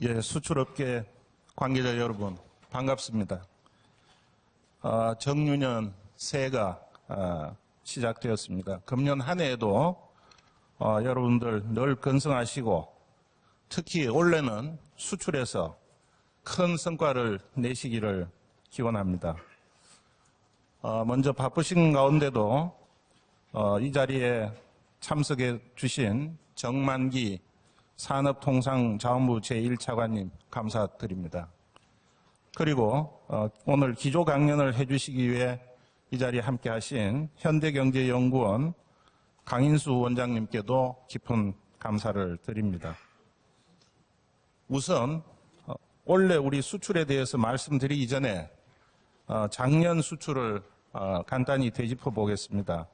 예, 수출업계 관계자 여러분, 반갑습니다. 정유년 새해가 시작되었습니다. 금년 한 해에도 여러분들 늘 건승하시고 특히 올해는 수출에서 큰 성과를 내시기를 기원합니다. 먼저 바쁘신 가운데도 이 자리에 참석해 주신 정만기 산업통상자원부 제1차관님 감사드립니다. 그리고 오늘 기조 강연을 해주시기 위해 이 자리에 함께 하신 현대경제연구원 강인수 원장님께도 깊은 감사를 드립니다. 우선 원래 우리 수출에 대해서 말씀드리기 전에 작년 수출을 간단히 되짚어 보겠습니다.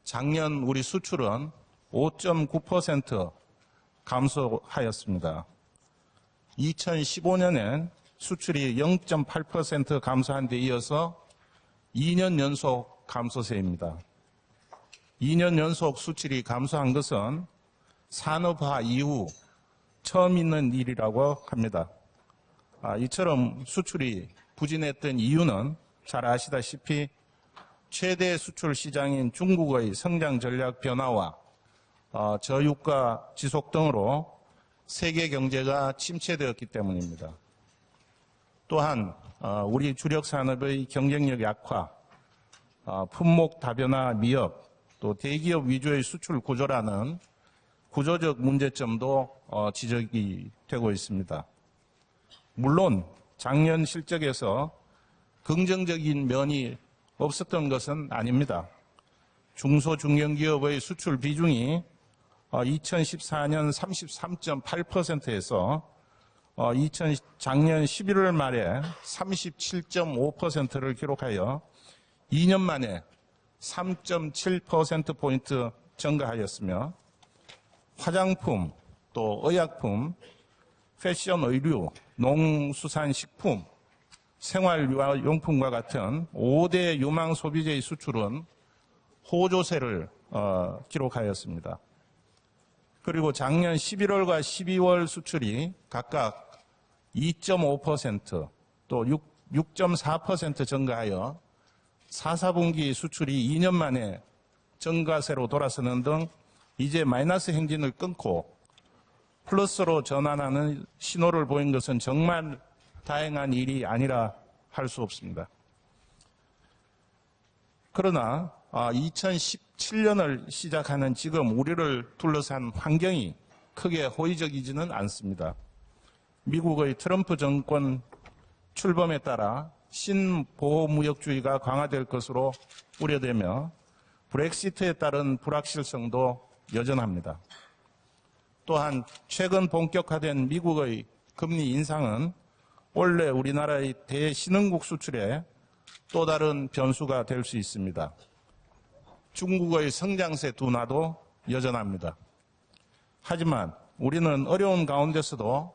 작년 우리 수출은 5.9% 감소하였습니다. 2015년엔 수출이 0.8% 감소한 데 이어서 2년 연속 감소세입니다. 2년 연속 수출이 감소한 것은 산업화 이후 처음 있는 일이라고 합니다. 이처럼 수출이 부진했던 이유는 잘 아시다시피 최대 수출 시장인 중국의 성장 전략 변화와 저유가 지속 등으로 세계 경제가 침체되었기 때문입니다. 또한 우리 주력 산업의 경쟁력 약화, 품목 다변화 미흡, 또 대기업 위주의 수출 구조라는 구조적 문제점도 지적이 되고 있습니다. 물론 작년 실적에서 긍정적인 면이 없었던 것은 아닙니다. 중소중견기업의 수출 비중이 2014년 33.8%에서 작년 11월 말에 37.5%를 기록하여 2년 만에 3.7%포인트 증가하였으며 화장품, 또 의약품, 패션 의류, 농수산식품, 생활용품과 같은 5대 유망 소비재의 수출은 호조세를 기록하였습니다. 그리고 작년 11월과 12월 수출이 각각 2.5% 또 6.4% 증가하여 4, 4분기 수출이 2년 만에 증가세로 돌아서는 등 이제 마이너스 행진을 끊고 플러스로 전환하는 신호를 보인 것은 정말 다행한 일이 아니라 할 수 없습니다. 그러나 2017년을 시작하는 지금 우리를 둘러싼 환경이 크게 호의적이지는 않습니다. 미국의 트럼프 정권 출범에 따라 신보호무역주의가 강화될 것으로 우려되며 브렉시트에 따른 불확실성도 여전합니다. 또한 최근 본격화된 미국의 금리 인상은 원래 우리나라의 대신흥국 수출에 또 다른 변수가 될 수 있습니다. 중국의 성장세 둔화도 여전합니다. 하지만 우리는 어려운 가운데서도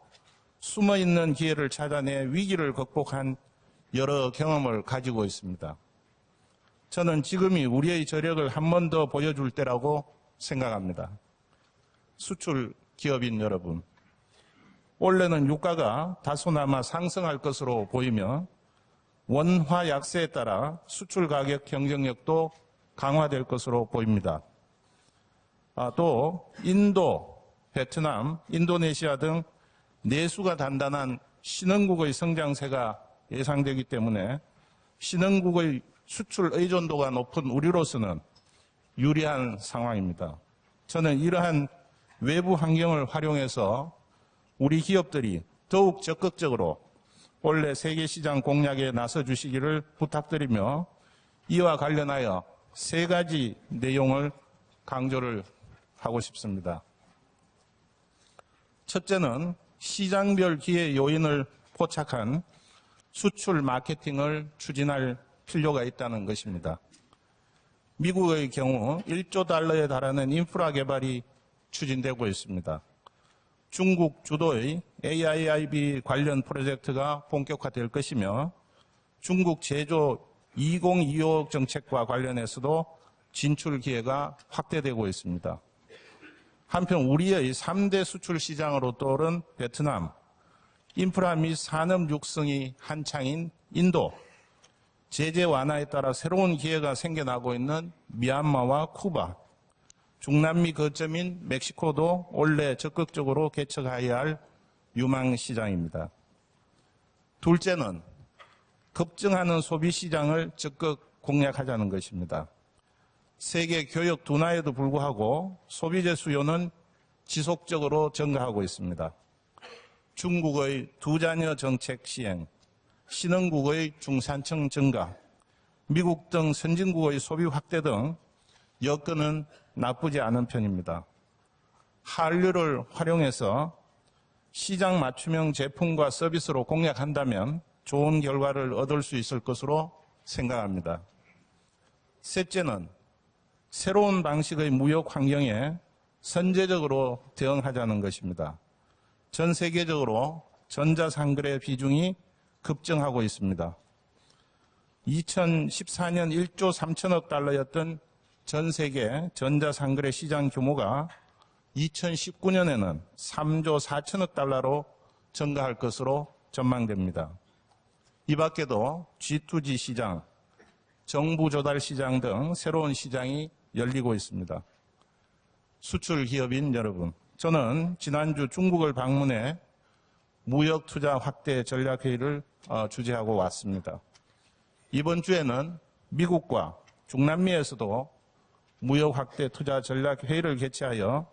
숨어있는 기회를 찾아내 위기를 극복한 여러 경험을 가지고 있습니다. 저는 지금이 우리의 저력을 한 번 더 보여줄 때라고 생각합니다. 수출 기업인 여러분, 원래는 유가가 다소나마 상승할 것으로 보이며 원화 약세에 따라 수출 가격 경쟁력도 강화될 것으로 보입니다. 또 인도, 베트남, 인도네시아 등 내수가 단단한 신흥국의 성장세가 예상되기 때문에 신흥국의 수출 의존도가 높은 우리로서는 유리한 상황입니다. 저는 이러한 외부 환경을 활용해서 우리 기업들이 더욱 적극적으로 올해 세계시장 공략에 나서 주시기를 부탁드리며 이와 관련하여 세 가지 내용을 강조를 하고 싶습니다. 첫째는 시장별 기회 요인을 포착한 수출 마케팅을 추진할 필요가 있다는 것입니다. 미국의 경우 1조 달러에 달하는 인프라 개발이 추진되고 있습니다. 중국 주도의 AIIB 관련 프로젝트가 본격화될 것이며 중국 제조 2025 정책과 관련해서도 진출 기회가 확대되고 있습니다. 한편 우리의 3대 수출 시장으로 떠오른 베트남, 인프라 및 산업 육성이 한창인 인도, 제재 완화에 따라 새로운 기회가 생겨나고 있는 미얀마와 쿠바, 중남미 거점인 멕시코도 올해 적극적으로 개척해야 할 유망시장입니다. 둘째는 급증하는 소비시장을 적극 공략하자는 것입니다. 세계 교역 둔화에도 불구하고 소비재 수요는 지속적으로 증가하고 있습니다. 중국의 두자녀 정책 시행, 신흥국의 중산층 증가, 미국 등 선진국의 소비 확대 등 여건은 나쁘지 않은 편입니다. 한류를 활용해서 시장 맞춤형 제품과 서비스로 공략한다면 좋은 결과를 얻을 수 있을 것으로 생각합니다. 셋째는 새로운 방식의 무역 환경에 선제적으로 대응하자는 것입니다. 전 세계적으로 전자상거래 비중이 급증하고 있습니다. 2014년 1조 3천억 달러였던 전 세계 전자상거래 시장 규모가 2019년에는 3조 4천억 달러로 증가할 것으로 전망됩니다. 이 밖에도 G2G 시장, 정부 조달 시장 등 새로운 시장이 열리고 있습니다. 수출 기업인 여러분, 저는 지난주 중국을 방문해 무역 투자 확대 전략회의를 주재하고 왔습니다. 이번 주에는 미국과 중남미에서도 무역 확대 투자 전략회의를 개최하여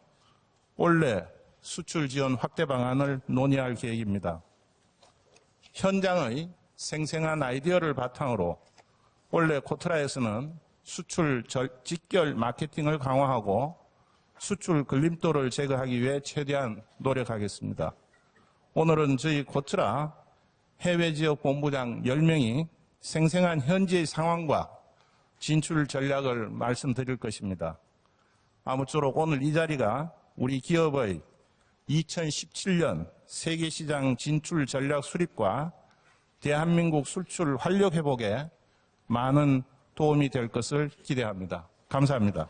올해 수출 지원 확대 방안을 논의할 계획입니다. 현장의 생생한 아이디어를 바탕으로 올해 코트라에서는 수출 직결 마케팅을 강화하고 수출 걸림돌을 제거하기 위해 최대한 노력하겠습니다. 오늘은 저희 코트라 해외 지역 본부장 10명이 생생한 현지의 상황과 진출 전략을 말씀드릴 것입니다. 아무쪼록 오늘 이 자리가 우리 기업의 2017년 세계시장 진출 전략 수립과 대한민국 수출 활력 회복에 많은 도움이 될 것을 기대합니다. 감사합니다.